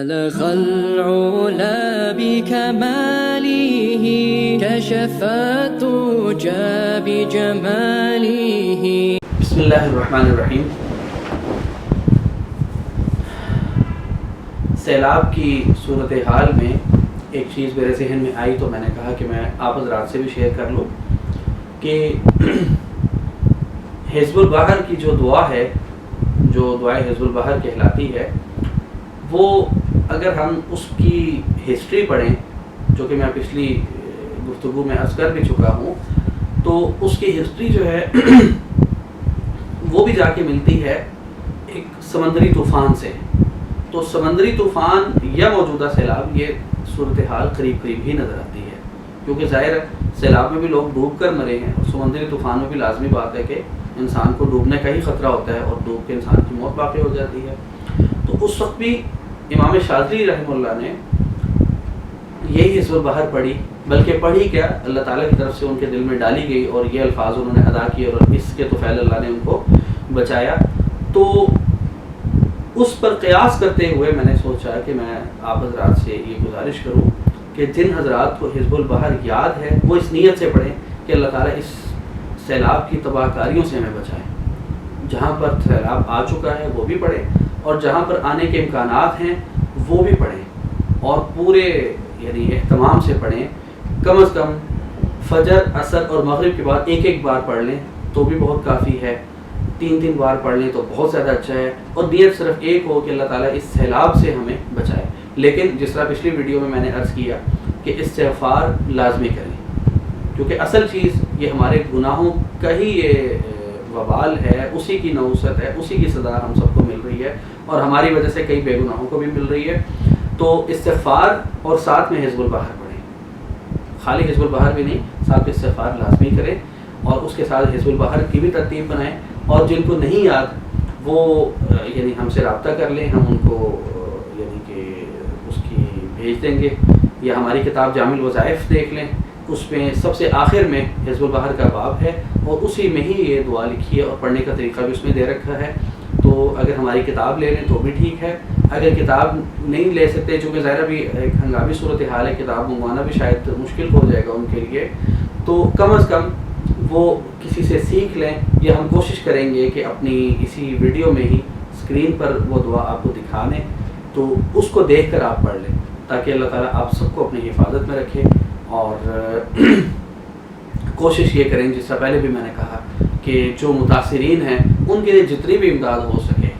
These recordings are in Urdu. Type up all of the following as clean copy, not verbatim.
بلغ العلا بكماله كشف الدجى بجماله. بسم اللہ الرحمن الرحیم. سیلاب کی صورتحال میں ایک چیز میرے ذہن میں آئی تو میں نے کہا کہ میں آپ حضرات سے بھی شیئر کر لوں کہ حزب البحر کی جو دعا ہے، جو دعائے حزب البحر کہلاتی ہے، وہ اگر ہم اس کی ہسٹری پڑھیں، جو کہ میں پچھلی گفتگو میں عرض کر بھی چکا ہوں، تو اس کی ہسٹری جو ہے وہ بھی جا کے ملتی ہے ایک سمندری طوفان سے. تو سمندری طوفان یا موجودہ سیلاب، یہ صورتحال قریب قریب ہی نظر آتی ہے، کیونکہ ظاہر ہے سیلاب میں بھی لوگ ڈوب کر مرے ہیں، اور سمندری طوفان میں بھی لازمی بات ہے کہ انسان کو ڈوبنے کا ہی خطرہ ہوتا ہے اور ڈوب کے انسان کی موت واقع ہو جاتی ہے. تو اس وقت بھی امام شاذلی رحمہ اللہ نے یہی حزب البحر پڑھی، بلکہ پڑھی کیا، اللہ تعالیٰ کی طرف سے ان کے دل میں ڈالی گئی اور یہ الفاظ انہوں نے ادا کیے اور اس کے توفیل اللہ نے ان کو بچایا. تو اس پر قیاس کرتے ہوئے میں نے سوچا کہ میں آپ حضرات سے یہ گزارش کروں کہ جن حضرات کو حزب البحر یاد ہے وہ اس نیت سے پڑھیں کہ اللہ تعالیٰ اس سیلاب کی تباہ کاریوں سے ہمیں بچائے. جہاں پر سیلاب آ چکا ہے وہ بھی پڑھیں، اور جہاں پر آنے کے امکانات ہیں وہ بھی پڑھیں، اور پورے یعنی اہتمام سے پڑھیں. کم از کم فجر، عصر اور مغرب کے بعد ایک ایک بار پڑھ لیں تو بھی بہت کافی ہے. 3 بار پڑھ لیں تو بہت زیادہ اچھا ہے، اور نیت صرف ایک ہو کہ اللہ تعالیٰ اس سیلاب سے ہمیں بچائے. لیکن جس طرح پچھلی ویڈیو میں نے عرض کیا کہ استغفار لازمی کریں، کیونکہ اصل چیز یہ ہمارے گناہوں کا ہی یہ وبال ہے، اسی کی نحوست ہے، اسی کی سزا ہم سب کو مل رہی ہے، اور ہماری وجہ سے کئی بے گناہوں کو بھی مل رہی ہے. تو استغفار اور ساتھ میں حزب البحر پڑھیں. خالی حزب البحر بھی نہیں، ساتھ استغفار لازمی کریں، اور اس کے ساتھ حزب البحر کی بھی ترتیب بنائیں. اور جن کو نہیں یاد وہ یعنی ہم سے رابطہ کر لیں، ہم ان کو یعنی کہ اس کی بھیج دیں گے، یا ہماری کتاب جامع الوظائف دیکھ لیں، اس میں سب سے آخر میں حزب البحر کا باب ہے، اور اسی میں ہی یہ دعا لکھی ہے، اور پڑھنے کا طریقہ بھی اس میں دے رکھا ہے. تو اگر ہماری کتاب لے لیں تو بھی ٹھیک ہے. اگر کتاب نہیں لے سکتے، چونکہ ظاہر بھی ایک ہنگامی صورتحال ہے، کتاب منگوانا بھی شاید مشکل ہو جائے گا ان کے لیے، تو کم از کم وہ کسی سے سیکھ لیں، یا ہم کوشش کریں گے کہ اپنی اسی ویڈیو میں ہی اسکرین پر وہ دعا آپ کو دکھا دیں، تو اس کو دیکھ کر آپ پڑھ لیں، تاکہ اللہ تعالیٰ آپ سب کو اپنی حفاظت میں رکھے. اور کوشش یہ کریں، جس سے پہلے بھی میں نے کہا کہ جو متاثرین ہیں ان کے لیے جتنی بھی امداد ہو سکے،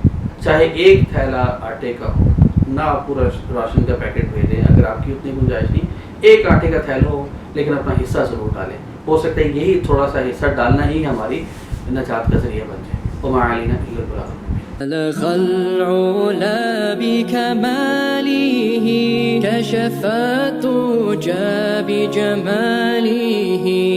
چاہے ایک تھیلا آٹے کا ہو، نہ آپ پورا راشن کا پیکٹ بھیجیں اگر آپ کی اتنی گنجائش نہیں، ایک آٹے کا تھیلا ہو، لیکن اپنا حصہ ضرور ڈالیں. ہو سکتا ہے یہی تھوڑا سا حصہ ڈالنا ہی ہماری نجات کا ذریعہ بن جائے. وما علینا الا البلاغ. بلغ العلا بكماله كشف الدجى بجماله.